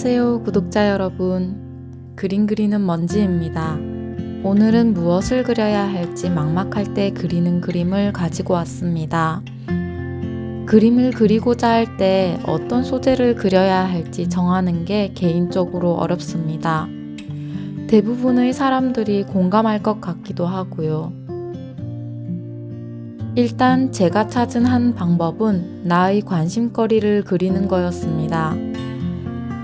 안녕하세요, 구독자 여러분. 그림 그리는 먼지입니다. 오늘은 무엇을 그려야 할지 막막할 때 그리는 그림을 가지고 왔습니다. 그림을 그리고자 할 때 어떤 소재를 그려야 할지 정하는 게 개인적으로 어렵습니다. 대부분의 사람들이 공감할 것 같기도 하고요. 일단 제가 찾은 한 방법은 나의 관심거리를 그리는 거였습니다.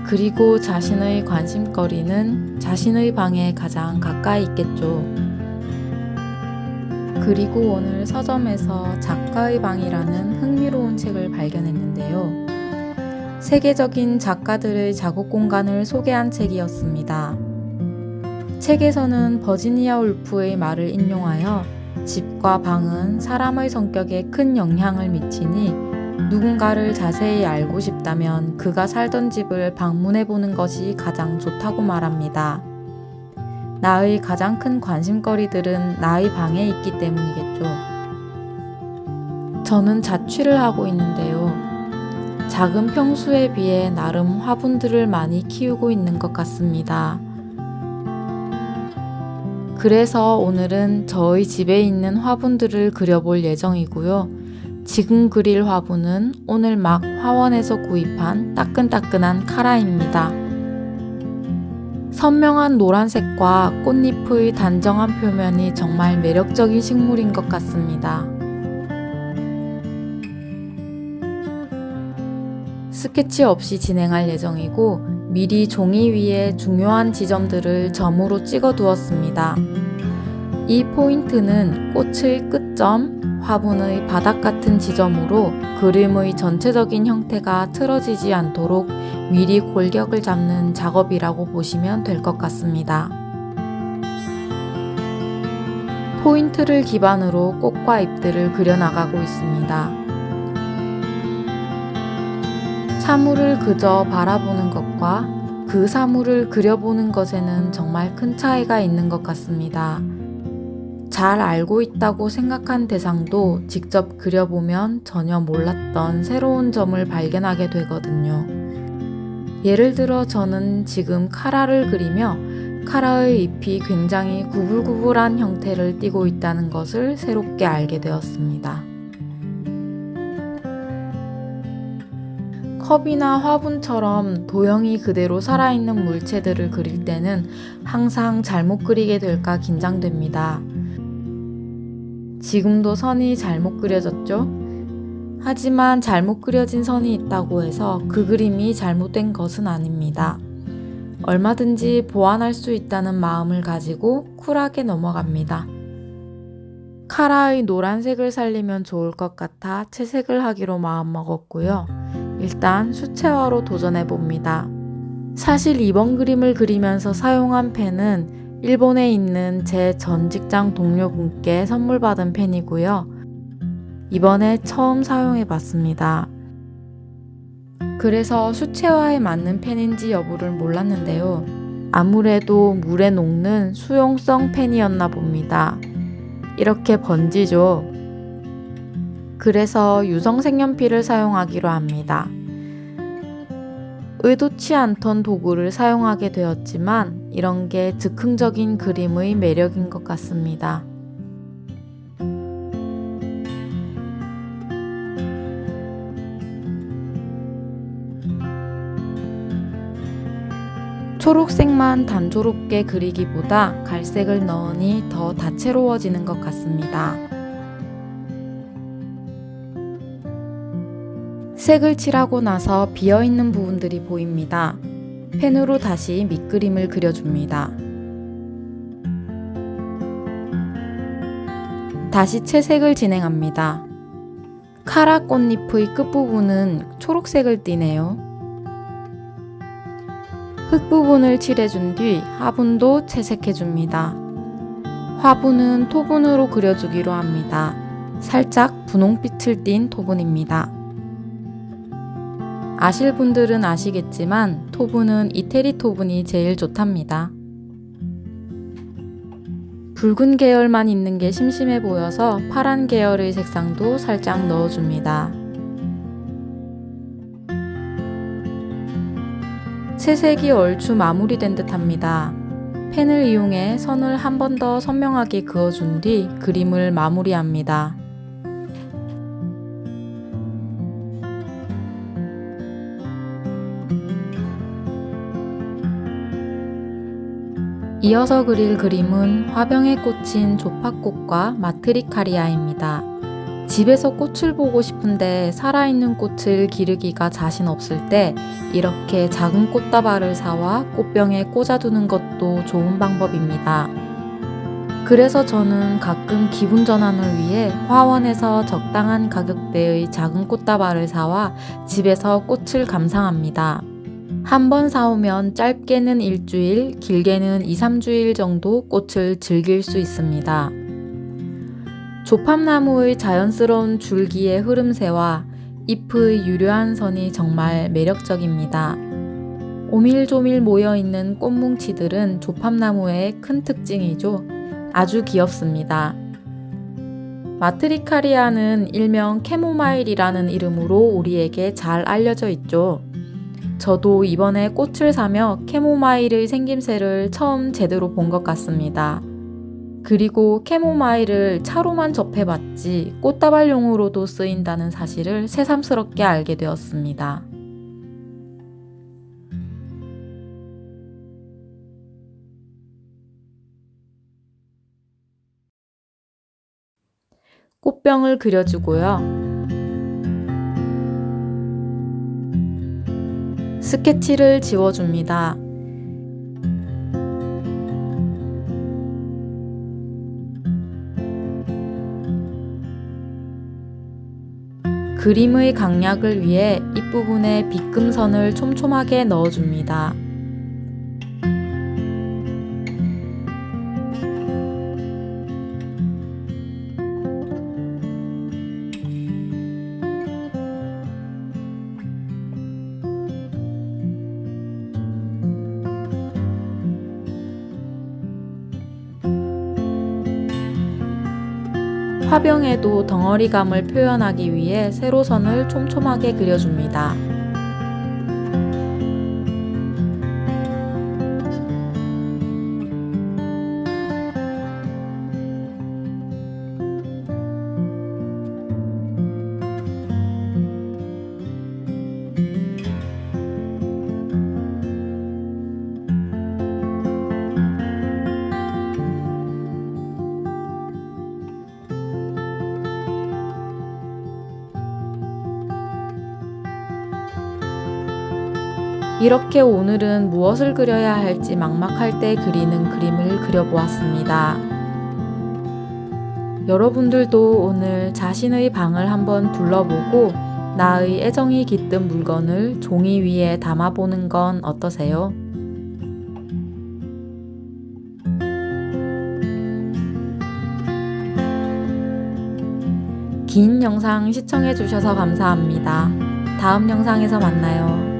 그리고 자신의 관심거리는 자신의 방에 가장 가까이 있겠죠. 그리고 오늘 서점에서 작가의 방이라는 흥미로운 책을 발견했는데요. 세계적인 작가들의 작업 공간을 소개한 책이었습니다. 책에서는 버지니아 울프의 말을 인용하여 집과 방은 사람의 성격에 큰 영향을 미치니 누군가를 자세히 알고 싶다면 그가 살던 집을 방문해 보는 것이 가장 좋다고 말합니다. 나의 가장 큰 관심거리들은 나의 방에 있기 때문이겠죠. 저는 자취를 하고 있는데요. 작은 평수에 비해 나름 화분들을 많이 키우고 있는 것 같습니다. 그래서 오늘은 저희 집에 있는 화분들을 그려볼 예정이고요. 지금 그릴 화분은 오늘 막 화원에서 구입한 따끈따끈한 카라입니다. 선명한 노란색과 꽃잎의 단정한 표면이 정말 매력적인 식물인 것 같습니다. 스케치 없이 진행할 예정이고 미리 종이 위에 중요한 지점들을 점으로 찍어 두었습니다. 이 포인트는 꽃의 끝점, 화분의 바닥 같은 지점으로 그림의 전체적인 형태가 틀어지지 않도록 미리 골격을 잡는 작업이라고 보시면 될 것 같습니다. 포인트를 기반으로 꽃과 잎들을 그려나가고 있습니다. 사물을 그저 바라보는 것과 그 사물을 그려보는 것에는 정말 큰 차이가 있는 것 같습니다. 잘 알고 있다고 생각한 대상도 직접 그려보면 전혀 몰랐던 새로운 점을 발견하게 되거든요. 예를 들어 저는 지금 카라를 그리며 카라의 잎이 굉장히 구불구불한 형태를 띠고 있다는 것을 새롭게 알게 되었습니다. 컵이나 화분처럼 도형이 그대로 살아있는 물체들을 그릴 때는 항상 잘못 그리게 될까 긴장됩니다. 지금도 선이 잘못 그려졌죠? 하지만 잘못 그려진 선이 있다고 해서 그 그림이 잘못된 것은 아닙니다. 얼마든지 보완할 수 있다는 마음을 가지고 쿨하게 넘어갑니다. 카라의 노란색을 살리면 좋을 것 같아 채색을 하기로 마음먹었고요. 일단 수채화로 도전해봅니다. 사실 이번 그림을 그리면서 사용한 펜은 일본에 있는 제 전 직장 동료분께 선물 받은 펜이고요. 이번에 처음 사용해봤습니다. 그래서 수채화에 맞는 펜인지 여부를 몰랐는데요. 아무래도 물에 녹는 수용성 펜이었나 봅니다. 이렇게 번지죠. 그래서 유성 색연필을 사용하기로 합니다. 의도치 않던 도구를 사용하게 되었지만 이런 게 즉흥적인 그림의 매력인 것 같습니다. 초록색만 단조롭게 그리기보다 갈색을 넣으니 더 다채로워지는 것 같습니다. 색을 칠하고 나서 비어있는 부분들이 보입니다. 펜으로 다시 밑그림을 그려줍니다. 다시 채색을 진행합니다. 카라 꽃잎의 끝부분은 초록색을 띠네요. 흙 부분을 칠해준 뒤 화분도 채색해줍니다. 화분은 토분으로 그려주기로 합니다. 살짝 분홍빛을 띤 토분입니다. 아실 분들은 아시겠지만 토분은 이태리 토분이 제일 좋답니다. 붉은 계열만 있는 게 심심해 보여서 파란 계열의 색상도 살짝 넣어줍니다. 채색이 얼추 마무리된 듯합니다. 펜을 이용해 선을 한 번 더 선명하게 그어준 뒤 그림을 마무리합니다. 이어서 그릴 그림은 화병에 꽂힌 조팝꽃과 마트리카리아입니다. 집에서 꽃을 보고 싶은데 살아있는 꽃을 기르기가 자신 없을 때 이렇게 작은 꽃다발을 사와 꽃병에 꽂아두는 것도 좋은 방법입니다. 그래서 저는 가끔 기분 전환을 위해 화원에서 적당한 가격대의 작은 꽃다발을 사와 집에서 꽃을 감상합니다. 한 번 사오면 짧게는 일주일, 길게는 2, 3주일 정도 꽃을 즐길 수 있습니다. 조팝나무의 자연스러운 줄기의 흐름새와 잎의 유려한 선이 정말 매력적입니다. 오밀조밀 모여있는 꽃뭉치들은 조팝나무의 큰 특징이죠. 아주 귀엽습니다. 마트리카리아는 일명 캐모마일이라는 이름으로 우리에게 잘 알려져 있죠. 저도 이번에 꽃을 사며 캐모마일의 생김새를 처음 제대로 본 것 같습니다. 그리고 캐모마일을 차로만 접해봤지 꽃다발용으로도 쓰인다는 사실을 새삼스럽게 알게 되었습니다. 꽃병을 그려주고요. 스케치를 지워줍니다. 그림의 강약을 위해 잎부분에 빗금선을 촘촘하게 넣어줍니다. 화병에도 덩어리감을 표현하기 위해 세로선을 촘촘하게 그려줍니다. 이렇게 오늘은 무엇을 그려야 할지 막막할 때 그리는 그림을 그려보았습니다. 여러분들도 오늘 자신의 방을 한번 둘러보고 나의 애정이 깃든 물건을 종이 위에 담아보는 건 어떠세요? 긴 영상 시청해주셔서 감사합니다. 다음 영상에서 만나요.